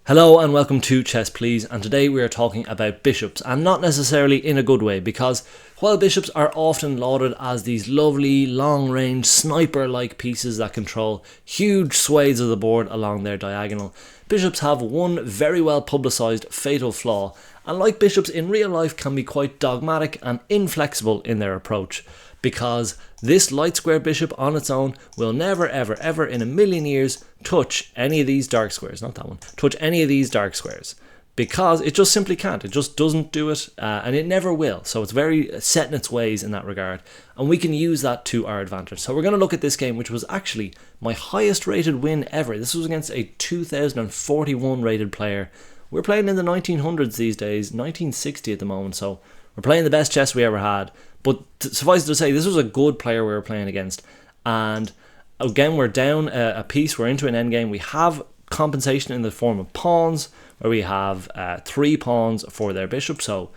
Hello and welcome to Chess Please, and today we are talking about bishops, and not necessarily in a good way, because while bishops are often lauded as these lovely long-range sniper-like pieces that control huge swathes of the board along their diagonal, bishops have one very well publicised fatal flaw, and like bishops in real life can be quite dogmatic and inflexible in their approach, because this light square bishop on its own will never ever ever in a million years touch any of these dark squares, not that one, touch any of these dark squares, because it just simply can't, it just doesn't do it, and it never will. So it's very set in its ways in that regard, and we can use that to our advantage. So we're going to look at this game, which was actually my highest rated win ever. This was against a 2041 rated player. We're playing in the 1900s these days, 1960 at the moment, so we're playing the best chess we ever had. But suffice it to say, this was a good player we were playing against. And again, we're down a piece, we're into an endgame. We have compensation in the form of pawns, where we have 3 pawns for their bishop. So,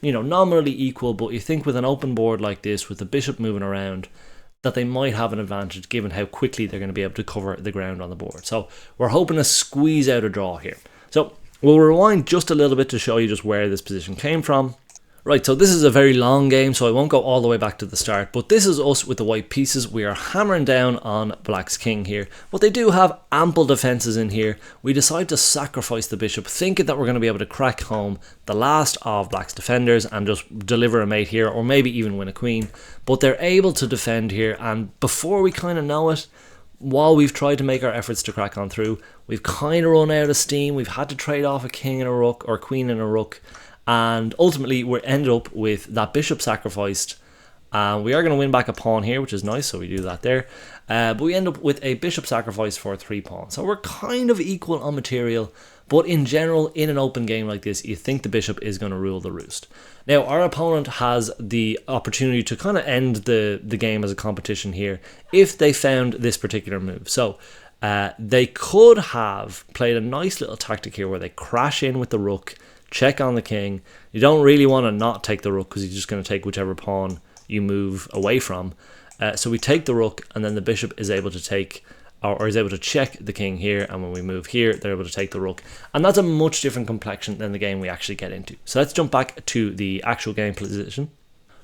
nominally equal, but you think with an open board like this, with the bishop moving around, that they might have an advantage given how quickly they're going to be able to cover the ground on the board. So we're hoping to squeeze out a draw here. So we'll rewind just a little bit to show you just where this position came from. Right, so this is a very long game, so I won't go all the way back to the start, but this is us with the white pieces. We are hammering down on black's king here, but they do have ample defences in here. We decide to sacrifice the bishop, thinking that we're going to be able to crack home the last of black's defenders and just deliver a mate here, or maybe even win a queen, but they're able to defend here, and before we kind of know it, while we've tried to make our efforts to crack on through, we've kind of run out of steam. We've had to trade off a king and a rook, or queen and a rook, and ultimately we end up with that bishop sacrificed. We are going to win back a pawn here, which is nice, so we do that there. But we end up with a bishop sacrifice for 3 pawns. So we're kind of equal on material, but in general, in an open game like this, you think the bishop is going to rule the roost. Now, our opponent has the opportunity to kind of end the game as a competition here if they found this particular move. So they could have played a nice little tactic here where they crash in with the rook, check on the king. You don't really want to not take the rook because you're just going to take whichever pawn you move away from. So we take the rook, and then the bishop is able to take, or is able to check the king here, and when we move here, they're able to take the rook. And that's a much different complexion than the game we actually get into. So let's jump back to the actual game position.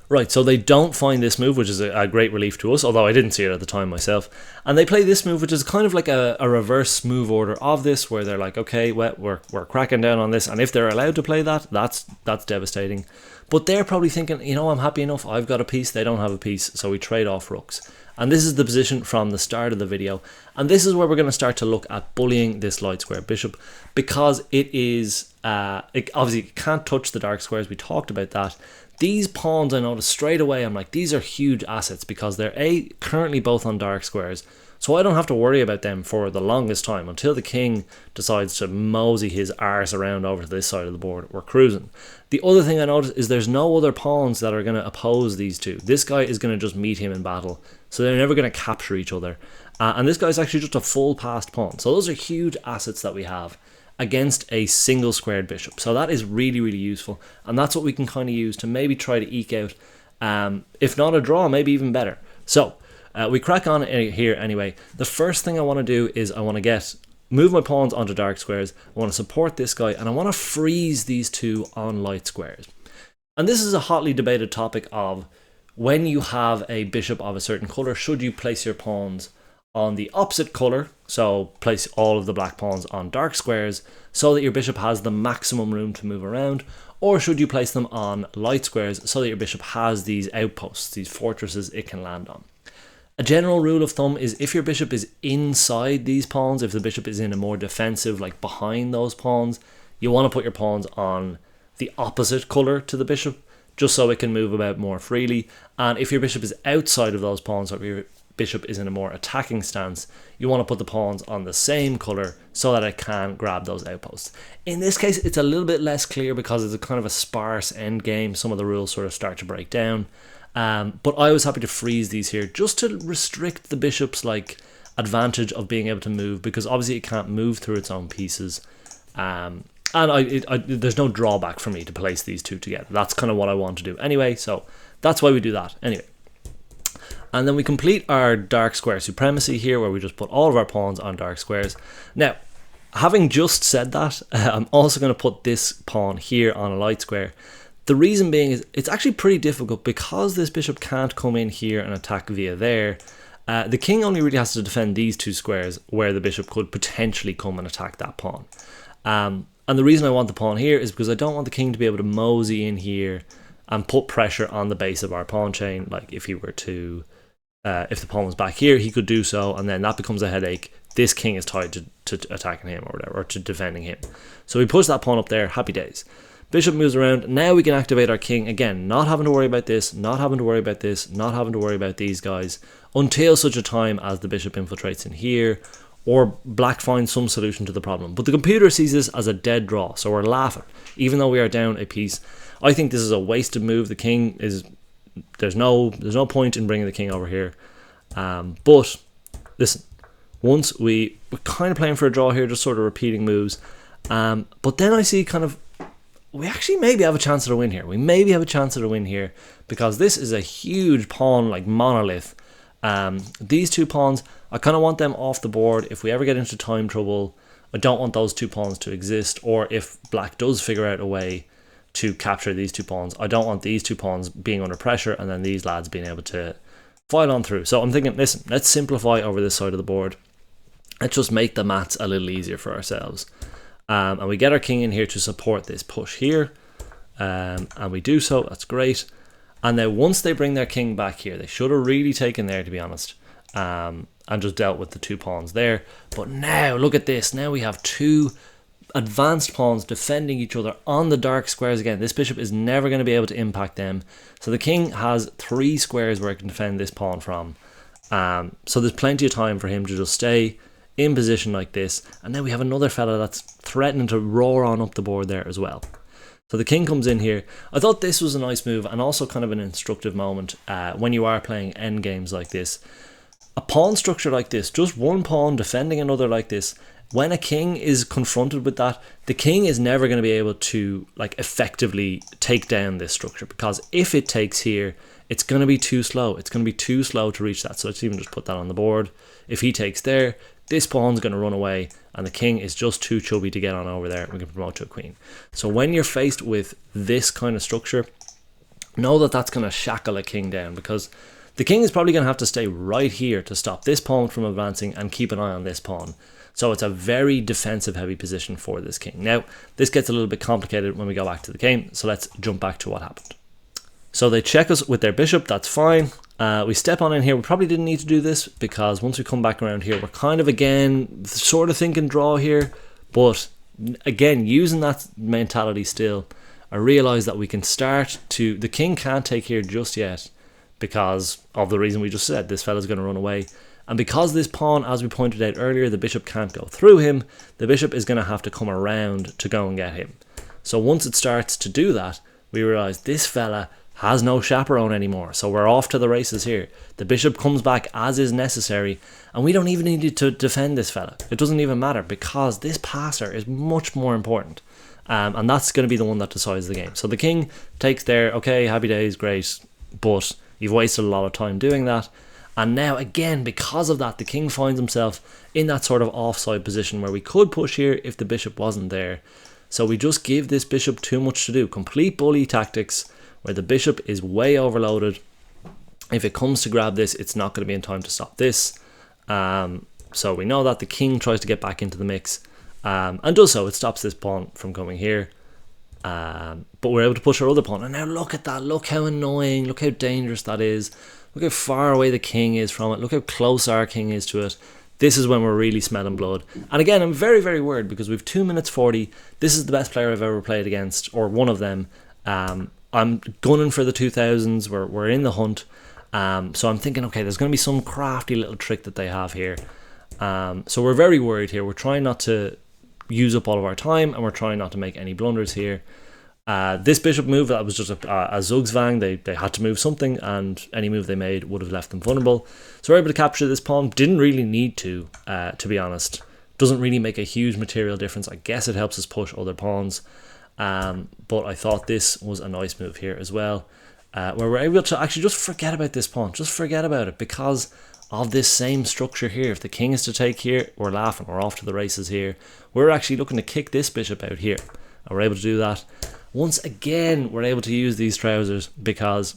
Right, so they don't find this move, which is a great relief to us, although I didn't see it at the time myself. And they play this move, which is kind of like a reverse move order of this, where they're like, okay, well, we're cracking down on this, and if they're allowed to play that, that's devastating. But they're probably thinking, I'm happy enough, I've got a piece, they don't have a piece, so we trade off rooks. And this is the position from the start of the video, and this is where we're going to start to look at bullying this light square bishop, because it is, obviously it can't touch the dark squares, we talked about that. These pawns, I noticed straight away, I'm like, these are huge assets because they're currently both on dark squares. So I don't have to worry about them for the longest time until the king decides to mosey his arse around over to this side of the board. We're cruising. The other thing I noticed is there's no other pawns that are going to oppose these two. This guy is going to just meet him in battle. So they're never going to capture each other. And this guy's actually just a full passed pawn. So those are huge assets that we have against a single squared bishop. So that is really, really useful. And that's what we can kind of use to maybe try to eke out, if not a draw, maybe even better. So we crack on here anyway. The first thing I want to do is I want to move my pawns onto dark squares. I want to support this guy, and I want to freeze these two on light squares. And this is a hotly debated topic of when you have a bishop of a certain color, should you place your pawns on the opposite color, so place all of the black pawns on dark squares so that your bishop has the maximum room to move around, or should you place them on light squares so that your bishop has these outposts, these fortresses it can land on. A general rule of thumb is if your bishop is inside these pawns, if the bishop is in a more defensive, like behind those pawns, you want to put your pawns on the opposite color to the bishop, just so it can move about more freely. And if your bishop is outside of those pawns, or if your bishop is in a more attacking stance, you want to put the pawns on the same color so that it can grab those outposts. In this case, it's a little bit less clear because it's a kind of a sparse end game. Some of the rules sort of start to break down. But I was happy to freeze these here just to restrict the bishop's advantage of being able to move, because obviously it can't move through its own pieces. And there's no drawback for me to place these two together. That's kind of what I want to do anyway, so that's why we do that anyway. And then we complete our dark square supremacy here, where we just put all of our pawns on dark squares. Now, Having just said that, I'm also going to put this pawn here on a light square. The reason being is it's actually pretty difficult because this bishop can't come in here and attack via there. The king only really has to defend these two squares where the bishop could potentially come and attack that pawn. And the reason I want the pawn here is because I don't want the king to be able to mosey in here and put pressure on the base of our pawn chain. Like if he were to, if the pawn was back here, he could do so, and then that becomes a headache. This king is tied to attacking him or whatever, or to defending him. So we push that pawn up there, happy days. Bishop moves around. Now we can activate our king again, not having to worry about this, not having to worry about this, not having to worry about these guys until such a time as the bishop infiltrates in here or black finds some solution to the problem. But the computer sees this as a dead draw, so we're laughing, even though we are down a piece. I think this is a wasted move. The king is, there's no point in bringing the king over here. But listen, once we're kind of playing for a draw here, just sort of repeating moves. But then I see kind of, we actually maybe have a chance at a win here. We maybe have a chance at a win here because this is a huge pawn, like monolith. These two pawns, I kind of want them off the board. If we ever get into time trouble, I don't want those two pawns to exist. Or if black does figure out a way to capture these two pawns, I don't want these two pawns being under pressure and then these lads being able to file on through. So I'm thinking, listen, let's simplify over this side of the board. Let's just make the maths a little easier for ourselves. And we get our king in here to support this push here. And we do so, that's great. And then once they bring their king back here, they should have really taken there, to be honest. And just dealt with the two pawns there. But now, look at this. Now we have two advanced pawns defending each other on the dark squares again. This bishop is never going to be able to impact them. So the king has 3 squares where it can defend this pawn from. So there's plenty of time for him to just stay in position like this. And then we have another fella that's threatening to roar on up the board there as well. So the king comes in here. I thought this was a nice move and also kind of an instructive moment when you are playing end games like this. A pawn structure like this, just one pawn defending another like this, when a king is confronted with that, the king is never going to be able to like effectively take down this structure, because if it takes here, it's going to be too slow. It's going to be too slow to reach that. So let's even just put that on the board. If he takes there, this pawn's going to run away and the king is just too chubby to get on over there. We can promote to a queen. So when you're faced with this kind of structure, know that that's going to shackle a king down, because the king is probably going to have to stay right here to stop this pawn from advancing and keep an eye on this pawn. So it's a very defensive heavy position for this king. Now, this gets a little bit complicated when we go back to the game, so let's jump back to what happened. So they check us with their bishop, that's fine. We step on in here. We probably didn't need to do this, because once we come back around here, we're kind of again sort of thinking draw here. But again, using that mentality still, I realize that we can start to, the king can't take here just yet because of the reason we just said. This fella's going to run away. And because this pawn, as we pointed out earlier, the bishop can't go through him, the bishop is going to have to come around to go and get him. So once it starts to do that, we realize this fella has no chaperone anymore. So we're off to the races here. The bishop comes back as is necessary, and we don't even need to defend this fella. It doesn't even matter, because this passer is much more important. And that's going to be the one that decides the game. So the king takes there, okay, happy days, great, but you've wasted a lot of time doing that. And now again, because of that, the king finds himself in that sort of offside position where we could push here if the bishop wasn't there. So we just give this bishop too much to do. Complete bully tactics where the bishop is way overloaded. If it comes to grab this, it's not going to be in time to stop this. So we know that the king tries to get back into the mix and does so. It stops this pawn from coming here. But we're able to push our other pawn. And now look at that. Look how annoying. Look how dangerous that is. Look how far away the king is from it. Look how close our king is to it. This is when we're really smelling blood. And again, I'm very, very worried, because we've 2 minutes 40. This is the best player I've ever played against, or one of them. I'm gunning for the 2000s. We're in the hunt. So I'm thinking, okay, there's going to be some crafty little trick that they have here. So we're very worried here. We're trying not to use up all of our time, and we're trying not to make any blunders here. This bishop move, that was just a Zugzwang. They had to move something, and any move they made would have left them vulnerable. So we're able to capture this pawn. Didn't really need to be honest. Doesn't really make a huge material difference. I guess it helps us push other pawns. But I thought this was a nice move here as well, where we're able to actually just forget about this pawn. Just forget about it, because of this same structure here. If the king is to take here, we're laughing, we're off to the races here. We're actually looking to kick this bishop out here, and we're able to do that. Once again, we're able to use these trousers because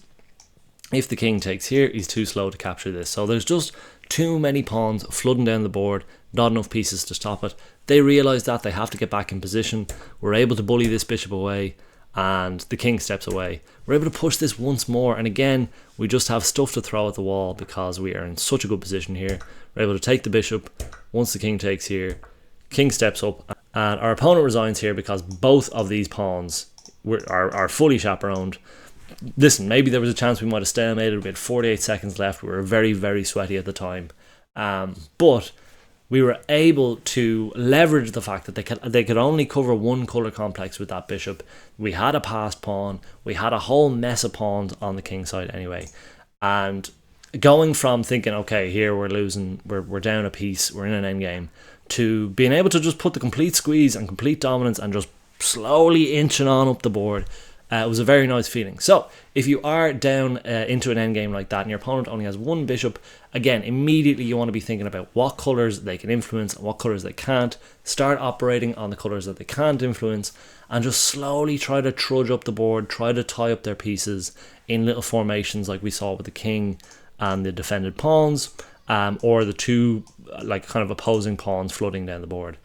if the king takes here, he's too slow to capture this. So there's just too many pawns flooding down the board, not enough pieces to stop it. They realise that they have to get back in position. We're able to bully this bishop away, and the king steps away. We're able to push this once more, and again, we just have stuff to throw at the wall because we are in such a good position here. We're able to take the bishop. Once the king takes here, king steps up, and our opponent resigns here because both of these pawns are fully chaperoned. Listen, maybe there was a chance we might have stalemated. We had 48 seconds left. We were very, very sweaty at the time. But we were able to leverage the fact that they could only cover one colour complex with that bishop. We had a passed pawn. We had a whole mess of pawns on the king side anyway. And going from thinking, okay, here we're losing, we're down a piece, we're in an endgame, to being able to just put the complete squeeze and complete dominance and just slowly inching on up the board. It was a very nice feeling. So if you are down into an endgame like that and your opponent only has one bishop, again, immediately you want to be thinking about what colours they can influence and what colours they can't. Start operating on the colours that they can't influence and just slowly try to trudge up the board, try to tie up their pieces in little formations like we saw with the king and the defended pawns, or the two like kind of opposing pawns flooding down the board.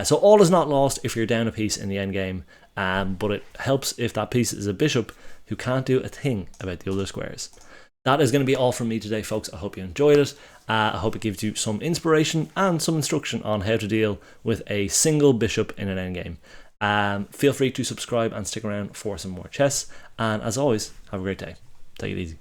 So all is not lost if you're down a piece in the endgame. But it helps if that piece is a bishop who can't do a thing about the other squares. That is going to be all from me today, folks. I hope you enjoyed it. I hope it gives you some inspiration and some instruction on how to deal with a single bishop in an endgame. Feel free to subscribe and stick around for some more chess. And as always, have a great day. Take it easy.